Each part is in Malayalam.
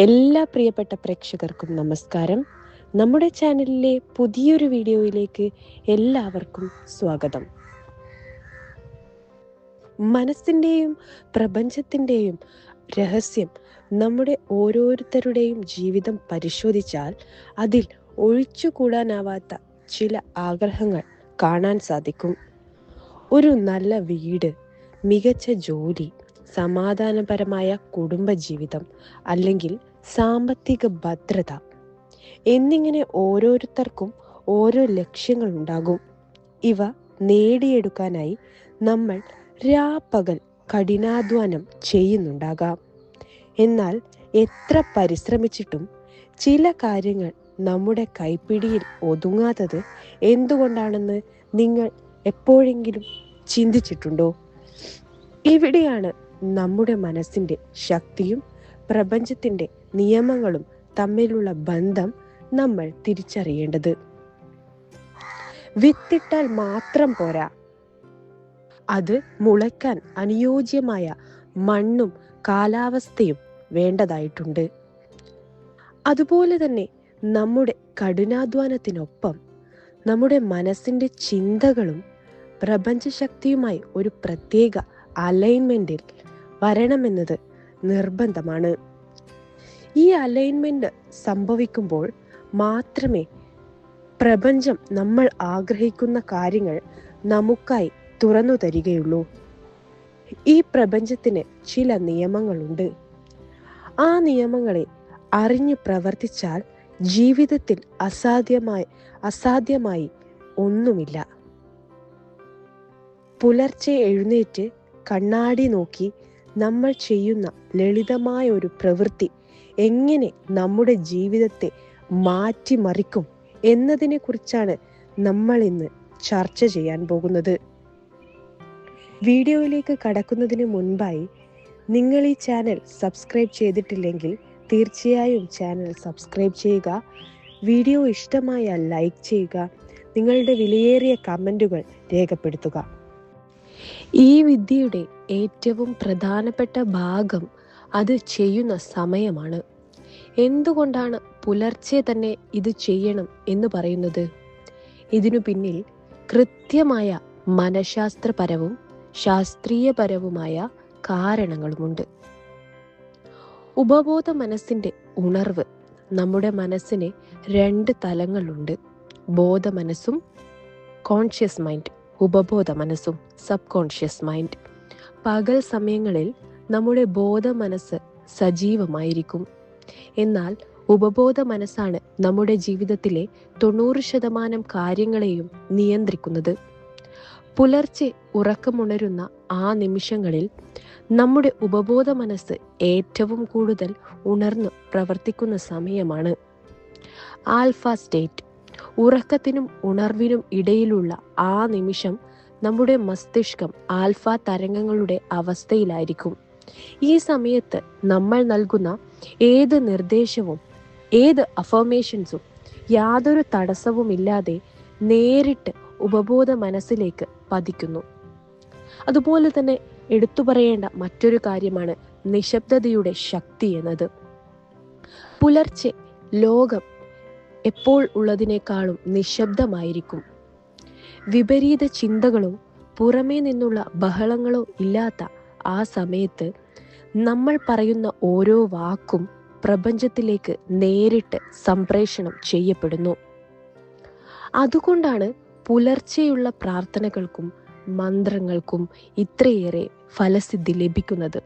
എല്ലാ പ്രിയപ്പെട്ട പ്രേക്ഷകർക്കും നമസ്കാരം. നമ്മുടെ ചാനലിലെ പുതിയൊരു വീഡിയോയിലേക്ക് എല്ലാവർക്കും സ്വാഗതം. മനസ്സിൻ്റെയും പ്രപഞ്ചത്തിൻ്റെയും രഹസ്യം നമ്മുടെ ഓരോരുത്തരുടെയും ജീവിതം പരിശോധിച്ചാൽ അതിൽ ഒഴിച്ചുകൂടാനാവാത്ത ചില ആഗ്രഹങ്ങൾ കാണാൻ സാധിക്കും. ഒരു നല്ല വീട്, മികച്ച ജോലി, സമാധാനപരമായ കുടുംബജീവിതം, അല്ലെങ്കിൽ സാമ്പത്തിക ഭദ്രത എന്നിങ്ങനെ ഓരോരുത്തർക്കും ഓരോ ലക്ഷ്യങ്ങളുണ്ടാകും. ഇവ നേടിയെടുക്കാനായി നമ്മൾ രാപ്പകൽ കഠിനാധ്വാനം ചെയ്യുന്നുണ്ടാകാം. എന്നാൽ എത്ര പരിശ്രമിച്ചിട്ടും ചില കാര്യങ്ങൾ നമ്മുടെ കൈപ്പിടിയിൽ ഒതുങ്ങാത്തത് എന്തുകൊണ്ടാണെന്ന് നിങ്ങൾ എപ്പോഴെങ്കിലും ചിന്തിച്ചിട്ടുണ്ടോ? ഇവിടെയാണ് നമ്മുടെ മനസ്സിൻ്റെ ശക്തിയും പ്രപഞ്ചത്തിൻ്റെ നിയമങ്ങളും തമ്മിലുള്ള ബന്ധം നമ്മൾ തിരിച്ചറിയേണ്ടത്. വിത്തിട്ടാൽ മാത്രം പോരാ, അത് മുളയ്ക്കാൻ അനുയോജ്യമായ മണ്ണും കാലാവസ്ഥയും വേണ്ടതായിട്ടുണ്ട്. അതുപോലെ തന്നെ നമ്മുടെ കഠിനാധ്വാനത്തിനൊപ്പം നമ്മുടെ മനസ്സിൻ്റെ ചിന്തകളും പ്രപഞ്ചശക്തിയുമായി ഒരു പ്രത്യേക അലൈൻമെന്റിൽ വരണമെന്നത് നിർബന്ധമാണ്. ഈ അലൈൻമെന്റ് സംഭവിക്കുമ്പോൾ മാത്രമേ പ്രപഞ്ചം നമ്മൾ ആഗ്രഹിക്കുന്ന കാര്യങ്ങൾ നമുക്കായി തുറന്നു തരികയുള്ളൂ. ഈ പ്രപഞ്ചത്തിന് ചില നിയമങ്ങളുണ്ട്. ആ നിയമങ്ങളെ അറിഞ്ഞു പ്രവർത്തിച്ചാൽ ജീവിതത്തിൽ അസാധ്യമായി ഒന്നുമില്ല. പുലർച്ചെ എഴുന്നേറ്റ് കണ്ണാടി നോക്കി നമ്മൾ ചെയ്യുന്ന ലളിതമായ ഒരു പ്രവൃത്തി എങ്ങനെ നമ്മുടെ ജീവിതത്തെ മാറ്റിമറിക്കും എന്നതിനെ കുറിച്ചാണ് നമ്മൾ ഇന്ന് ചർച്ച ചെയ്യാൻ പോകുന്നത്. വീഡിയോയിലേക്ക് കടക്കുന്നതിന് മുൻപായി നിങ്ങൾ ഈ ചാനൽ സബ്സ്ക്രൈബ് ചെയ്തിട്ടില്ലെങ്കിൽ തീർച്ചയായും ചാനൽ സബ്സ്ക്രൈബ് ചെയ്യുക. വീഡിയോ ഇഷ്ടമായ ലൈക്ക് ചെയ്യുക. നിങ്ങളുടെ വിലയേറിയ കമൻറ്റുകൾ രേഖപ്പെടുത്തുക. ഈ വിദ്യയുടെ ഏറ്റവും പ്രധാനപ്പെട്ട ഭാഗം അത് ചെയ്യുന്ന സമയമാണ്. എന്തുകൊണ്ടാണ് പുലർച്ചെ തന്നെ ഇത് ചെയ്യണം എന്ന് പറയുന്നത്? ഇതിനു പിന്നിൽ കൃത്യമായ മനഃശാസ്ത്രപരവും ശാസ്ത്രീയപരവുമായ കാരണങ്ങളുമുണ്ട്. ഉപബോധ മനസ്സിൻ്റെ ഉണർവ്. നമ്മുടെ മനസ്സിന് 2 തലങ്ങളുണ്ട്: ബോധ മനസ്സും കോൺഷ്യസ് മൈൻഡ്. ഉപബോധ മനസ്സും സബ് കോൺഷ്യസ് മൈൻഡ്. പകൽ സമയങ്ങളിൽ നമ്മുടെ ബോധ മനസ്സ് സജീവമായിരിക്കും. എന്നാൽ ഉപബോധ മനസ്സാണ് നമ്മുടെ ജീവിതത്തിലെ 90% കാര്യങ്ങളെയും നിയന്ത്രിക്കുന്നത്. പുലർച്ചെ ഉറക്കമുണരുന്ന ആ നിമിഷങ്ങളിൽ നമ്മുടെ ഉപബോധ മനസ്സ് ഏറ്റവും കൂടുതൽ ഉണർന്നു പ്രവർത്തിക്കുന്ന സമയമാണ്. Alpha state. ഉറക്കത്തിനും ഉണർവിനും ഇടയിലുള്ള ആ നിമിഷം നമ്മുടെ മസ്തിഷ്കം ആൽഫ തരംഗങ്ങളുടെ അവസ്ഥയിലായിരിക്കും. ഈ സമയത്ത് നമ്മൾ നൽകുന്ന ഏത് നിർദ്ദേശവും ഏത് അഫർമേഷൻസും യാതൊരു തടസ്സവുമില്ലാതെ നേരിട്ട് ഉപബോധ മനസ്സിലേക്ക് പതിക്കുന്നു. അതുപോലെ തന്നെ എടുത്തു പറയേണ്ട മറ്റൊരു കാര്യമാണ് നിശബ്ദതയുടെ ശക്തി എന്നത്. പുലർച്ചെ ലോകം എപ്പോൾ ഉള്ളതിനേക്കാളും നിശബ്ദമായിരിക്കും. വിപരീത ചിന്തകളോ പുറമേ നിന്നുള്ള ബഹളങ്ങളോ ഇല്ലാത്ത ആ സമയത്ത് നമ്മൾ പറയുന്ന ഓരോ വാക്കും പ്രപഞ്ചത്തിലേക്ക് നേരിട്ട് സംപ്രേഷണം ചെയ്യപ്പെടുന്നു. അതുകൊണ്ടാണ് പുലർച്ചെയുള്ള പ്രാർത്ഥനകൾക്കും മന്ത്രങ്ങൾക്കും ഇത്രയേറെ ഫലസിദ്ധി ലഭിക്കുന്നത്.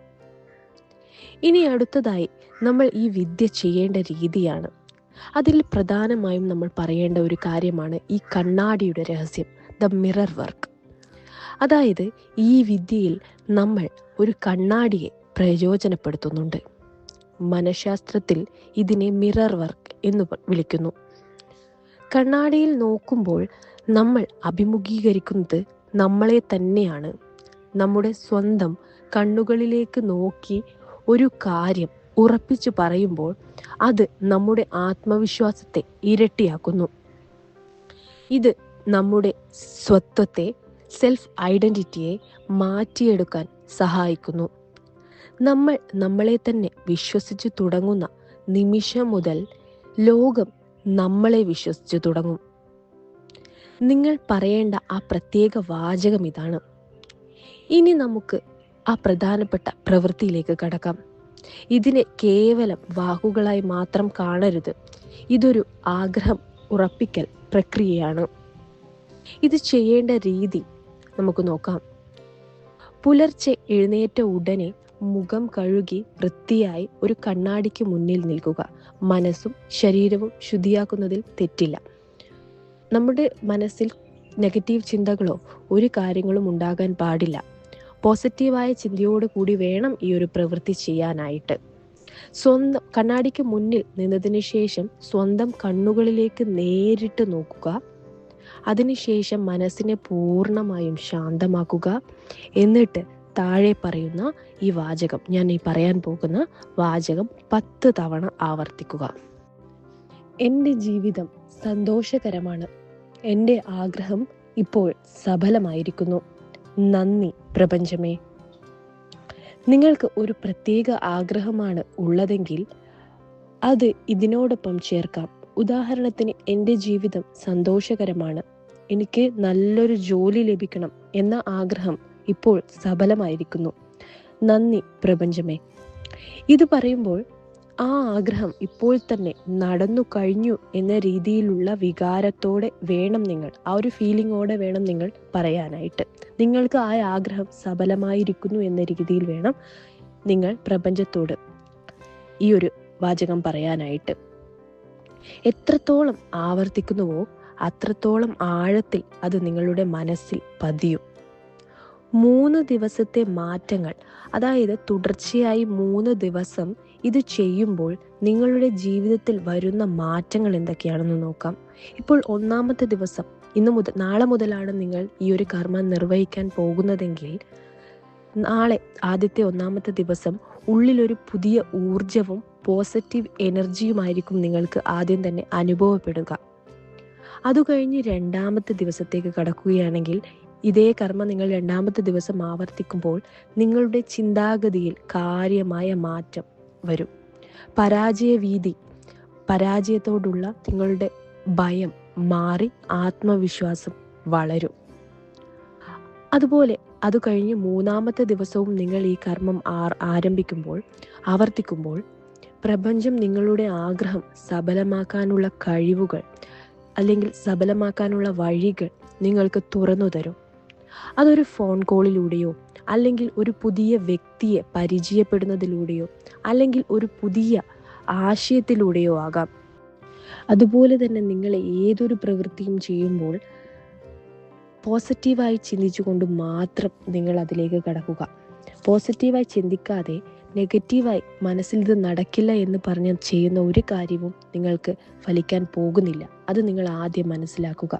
ഇനി അടുത്തതായി നമ്മൾ ഈ വിദ്യ ചെയ്യേണ്ട രീതിയാണ്. അതിൽ പ്രധാനമായും നമ്മൾ പറയേണ്ട ഒരു കാര്യമാണ് ഈ കണ്ണാടിയുടെ രഹസ്യം, ദ മിറർ വർക്ക്. അതായത് ഈ വിദ്യയിൽ നമ്മൾ ഒരു കണ്ണാടിയെ പ്രയോജനപ്പെടുത്തുന്നുണ്ട്. മനഃശാസ്ത്രത്തിൽ ഇതിനെ മിറർ വർക്ക് എന്ന് വിളിക്കുന്നു. കണ്ണാടിയിൽ നോക്കുമ്പോൾ നമ്മൾ അഭിമുഖീകരിക്കുന്നത് നമ്മളെ തന്നെയാണ്. നമ്മുടെ സ്വന്തം കണ്ണുകളിലേക്ക് നോക്കി ഒരു കാര്യം ഉറപ്പിച്ചു പറയുമ്പോൾ അത് നമ്മുടെ ആത്മവിശ്വാസത്തെ ഇരട്ടിയാക്കുന്നു. ഇത് നമ്മുടെ സ്വത്വത്തെ, സെൽഫ് ഐഡന്റിറ്റിയെ മാറ്റിയെടുക്കാൻ സഹായിക്കുന്നു. നമ്മൾ നമ്മളെ തന്നെ വിശ്വസിച്ചു തുടങ്ങുന്ന നിമിഷം മുതൽ ലോകം നമ്മളെ വിശ്വസിച്ചു തുടങ്ങും. നിങ്ങൾ പറയേണ്ട ആ പ്രത്യേക വാചകം ഇതാണ്. ഇനി നമുക്ക് ആ പ്രധാനപ്പെട്ട പ്രവൃത്തിയിലേക്ക് കടക്കാം. ഇതിനെ കേവലം വാക്കുകളായി മാത്രം കാണരുത്. ഇതൊരു ആഗ്രഹം ഉറപ്പിക്കൽ പ്രക്രിയയാണ്. ഇത് ചെയ്യേണ്ട രീതി നമുക്ക് നോക്കാം. പുലർച്ചെ എഴുന്നേറ്റ ഉടനെ മുഖം കഴുകി വൃത്തിയായി ഒരു കണ്ണാടിക്ക് മുന്നിൽ നിൽക്കുക. മനസ്സും ശരീരവും ശുദ്ധിയാക്കുന്നതിൽ തെറ്റില്ല. നമ്മുടെ മനസ്സിൽ നെഗറ്റീവ് ചിന്തകളോ ഒരു കാര്യങ്ങളും ഉണ്ടാകാൻ പാടില്ല. പോസിറ്റീവായ ചിന്തയോട് കൂടി വേണം ഈ ഒരു പ്രവൃത്തി ചെയ്യാനായിട്ട്. സ്വന്തം കണ്ണാടിക്ക് മുന്നിൽ നിന്നതിന് ശേഷം സ്വന്തം കണ്ണുകളിലേക്ക് നേരിട്ട് നോക്കുക. അതിനുശേഷം മനസ്സിനെ പൂർണ്ണമായും ശാന്തമാക്കുക. എന്നിട്ട് താഴെ പറയുന്ന ഈ വാചകം, ഞാൻ ഈ പറയാൻ പോകുന്ന വാചകം 10 തവണ ആവർത്തിക്കുക. എൻ്റെ ജീവിതം സന്തോഷകരമാണ്. എൻ്റെ ആഗ്രഹം ഇപ്പോൾ സഫലമായിരിക്കുന്നു. നന്ദി പ്രപഞ്ചമേ. നിങ്ങൾക്ക് ഒരു പ്രത്യേക ആഗ്രഹമാണ് ഉള്ളതെങ്കിൽ അത് ഇതിനോടൊപ്പം ചേർക്കാം. ഉദാഹരണത്തിന്, എൻ്റെ ജീവിതം സന്തോഷകരമാണ്, എനിക്ക് നല്ലൊരു ജോലി ലഭിക്കണം എന്ന ആഗ്രഹം ഇപ്പോൾ സഫലമായിരിക്കുന്നു. നന്ദി പ്രപഞ്ചമേ. ഇത് പറയുമ്പോൾ ആ ആഗ്രഹം ഇപ്പോൾ തന്നെ നടന്നു കഴിഞ്ഞു എന്ന രീതിയിലുള്ള വികാരത്തോടെ വേണം നിങ്ങൾ, ആ ഒരു ഫീലിങ്ങോടെ വേണം നിങ്ങൾ പറയാനായിട്ട്. നിങ്ങൾക്ക് ആ ആഗ്രഹം സഫലമായിരിക്കുന്നു എന്ന രീതിയിൽ വേണം നിങ്ങൾ പ്രപഞ്ചത്തോട് ഈ ഒരു വാചകം പറയാനായിട്ട്. എത്രത്തോളം ആവർത്തിക്കുന്നുവോ അത്രത്തോളം ആഴത്തിൽ അത് നിങ്ങളുടെ മനസ്സിൽ പതിയും. 3 ദിവസത്തെ മാറ്റങ്ങൾ, അതായത് തുടർച്ചയായി 3 ദിവസം ഇത് ചെയ്യുമ്പോൾ നിങ്ങളുടെ ജീവിതത്തിൽ വരുന്ന മാറ്റങ്ങൾ എന്തൊക്കെയാണെന്ന് നോക്കാം. ഇപ്പോൾ 1-ാമത്തെ ദിവസം, നാളെ മുതലാണ് നിങ്ങൾ ഈ ഒരു കർമ്മം നിർവഹിക്കാൻ പോകുന്നതെങ്കിൽ, നാളെ ആദ്യത്തെ 1-ാമത്തെ ദിവസം ഉള്ളിലൊരു പുതിയ ഊർജവും പോസിറ്റീവ് എനർജിയുമായിരിക്കും നിങ്ങൾക്ക് ആദ്യം തന്നെ അനുഭവപ്പെടുക. അത് കഴിഞ്ഞ് 2-ാമത്തെ ദിവസത്തേക്ക് കടക്കുകയാണെങ്കിൽ ഇതേ കർമ്മം നിങ്ങൾ 2-ാമത്തെ ദിവസം ആവർത്തിക്കുമ്പോൾ നിങ്ങളുടെ ചിന്താഗതിയിൽ കാര്യമായ മാറ്റം വരും. പരാജയത്തോടുള്ള നിങ്ങളുടെ ഭയം മാറി ആത്മവിശ്വാസം വളരും. അതുപോലെ അത് കഴിഞ്ഞ് 3-ാമത്തെ ദിവസവും നിങ്ങൾ ഈ കർമ്മം ആവർത്തിക്കുമ്പോൾ പ്രപഞ്ചം നിങ്ങളുടെ ആഗ്രഹം സഫലമാക്കാനുള്ള കഴിവുകൾ അല്ലെങ്കിൽ സഫലമാക്കാനുള്ള വഴികൾ നിങ്ങൾക്ക് തുറന്നു തരും. അതൊരു ഫോൺ കോളിലൂടെയോ അല്ലെങ്കിൽ ഒരു പുതിയ വ്യക്തിയെ പരിചയപ്പെടുന്നതിലൂടെയോ അല്ലെങ്കിൽ ഒരു പുതിയ ആശയത്തിലൂടെയോ ആകാം. അതുപോലെ തന്നെ നിങ്ങൾ ഏതൊരു പ്രവൃത്തിയും ചെയ്യുമ്പോൾ പോസിറ്റീവായി ചിന്തിച്ചുകൊണ്ട് മാത്രം നിങ്ങൾ അതിലേക്ക് കടക്കുക. പോസിറ്റീവായി ചിന്തിക്കാതെ നെഗറ്റീവായി മനസ്സിൽ ഇത് നടക്കില്ല എന്ന് പറഞ്ഞ് ചെയ്യുന്ന ഒരു കാര്യവും നിങ്ങൾക്ക് ഫലിക്കാൻ പോകുന്നില്ല. അത് നിങ്ങൾ ആദ്യം മനസ്സിലാക്കുക.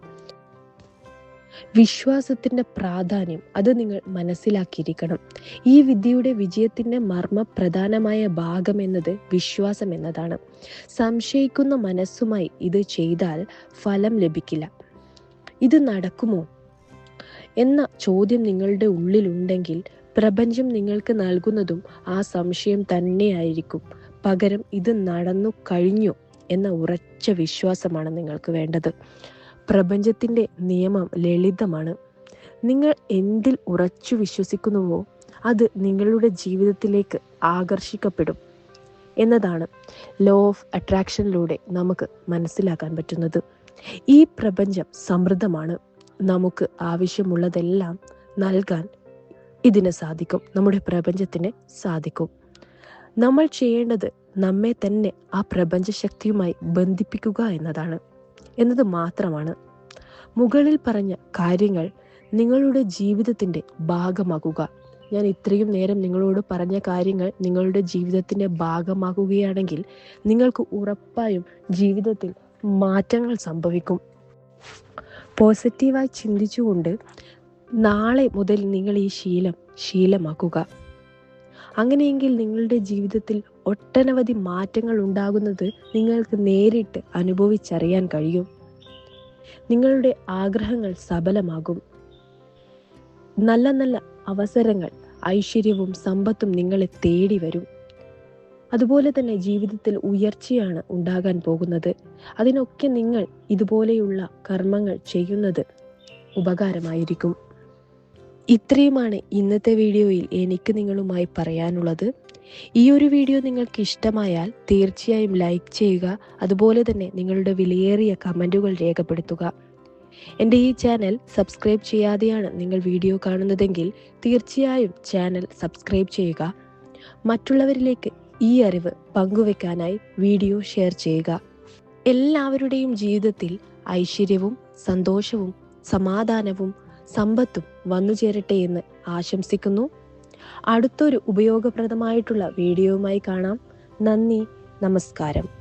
വിശ്വാസത്തിന്റെ പ്രാധാന്യം അത് നിങ്ങൾ മനസ്സിലാക്കിയിരിക്കണം. ഈ വിദ്യയുടെ വിജയത്തിന്റെ മർമ്മപ്രധാനമായ ഭാഗം എന്നത് വിശ്വാസം എന്നതാണ്. സംശയിക്കുന്ന മനസ്സുമായി ഇത് ചെയ്താൽ ഫലം ലഭിക്കില്ല. ഇത് നടക്കുമോ എന്ന ചോദ്യം നിങ്ങളുടെ ഉള്ളിലുണ്ടെങ്കിൽ പ്രപഞ്ചം നിങ്ങൾക്ക് നൽകുന്നതും ആ സംശയം തന്നെയായിരിക്കും. പകരം ഇത് നടന്നു കഴിഞ്ഞു എന്ന ഉറച്ച വിശ്വാസമാണ് നിങ്ങൾക്ക് വേണ്ടത്. പ്രപഞ്ചത്തിന്റെ നിയമം ലളിതമാണ്. നിങ്ങൾ എന്തിൽ ഉറച്ചു വിശ്വസിക്കുന്നുവോ അത് നിങ്ങളുടെ ജീവിതത്തിലേക്ക് ആകർഷിക്കപ്പെടും എന്നതാണ് ലോ ഓഫ് അട്രാക്ഷനിലൂടെ നമുക്ക് മനസ്സിലാക്കാൻ പറ്റുന്നത്. ഈ പ്രപഞ്ചം സമൃദ്ധമാണ്. നമുക്ക് ആവശ്യമുള്ളതെല്ലാം നൽകാൻ ഇതിന് സാധിക്കും. നമ്മുടെ പ്രപഞ്ചത്തിന് സാധിക്കും. നമ്മൾ ചെയ്യേണ്ടത് നമ്മെ തന്നെ ആ പ്രപഞ്ച ശക്തിയുമായി ബന്ധിപ്പിക്കുക എന്നത് മാത്രമാണ്. മുകളിൽ പറഞ്ഞ കാര്യങ്ങൾ നിങ്ങളുടെ ജീവിതത്തിന്റെ ഭാഗമാക്കുക. ഞാൻ ഇത്രയും നേരം നിങ്ങളോട് പറഞ്ഞ കാര്യങ്ങൾ നിങ്ങളുടെ ജീവിതത്തിന്റെ ഭാഗമാക്കുകയാണെങ്കിൽ നിങ്ങൾക്ക് ഉറപ്പായും ജീവിതത്തിൽ മാറ്റങ്ങൾ സംഭവിക്കും. പോസിറ്റീവായി ചിന്തിച്ചുകൊണ്ട് നാളെ മുതൽ നിങ്ങൾ ഈ ശീലമാക്കുക. അങ്ങനെയെങ്കിൽ നിങ്ങളുടെ ജീവിതത്തിൽ ഒട്ടനവധി മാറ്റങ്ങൾ ഉണ്ടാകുന്നത് നിങ്ങൾക്ക് നേരിട്ട് അനുഭവിച്ചറിയാൻ കഴിയും. നിങ്ങളുടെ ആഗ്രഹങ്ങൾ സഫലമാകും. നല്ല നല്ല അവസരങ്ങൾ, ഐശ്വര്യവും സമ്പത്തും നിങ്ങളെ തേടി വരും. അതുപോലെ തന്നെ ജീവിതത്തിൽ ഉയർച്ചയാണ് ഉണ്ടാകാൻ പോകുന്നത്. അതിനൊക്കെ നിങ്ങൾ ഇതുപോലെയുള്ള കർമ്മങ്ങൾ ചെയ്യുന്നത് ഉപകാരമായിരിക്കും. ഇത്രയുമാണ് ഇന്നത്തെ വീഡിയോയിൽ എനിക്ക് നിങ്ങളുമായി പറയാനുള്ളത്. ഈ ഒരു വീഡിയോ നിങ്ങൾക്ക് ഇഷ്ടമായാൽ തീർച്ചയായും ലൈക്ക് ചെയ്യുക. അതുപോലെ തന്നെ നിങ്ങളുടെ വിലയേറിയ കമൻറ്റുകൾ രേഖപ്പെടുത്തുക. എൻ്റെ ഈ ചാനൽ സബ്സ്ക്രൈബ് ചെയ്യാതെയാണ് നിങ്ങൾ വീഡിയോ കാണുന്നതെങ്കിൽ തീർച്ചയായും ചാനൽ സബ്സ്ക്രൈബ് ചെയ്യുക. മറ്റുള്ളവരിലേക്ക് ഈ അറിവ് പങ്കുവെക്കാനായി വീഡിയോ ഷെയർ ചെയ്യുക. എല്ലാവരുടെയും ജീവിതത്തിൽ ഐശ്വര്യവും സന്തോഷവും സമാധാനവും സമ്പത്തും വന്നു ചേരട്ടെ എന്ന് ആശംസിക്കുന്നു. അടുത്തൊരു ഉപയോഗപ്രദമായിട്ടുള്ള വീഡിയോയുമായി കാണാം. നന്ദി, നമസ്കാരം.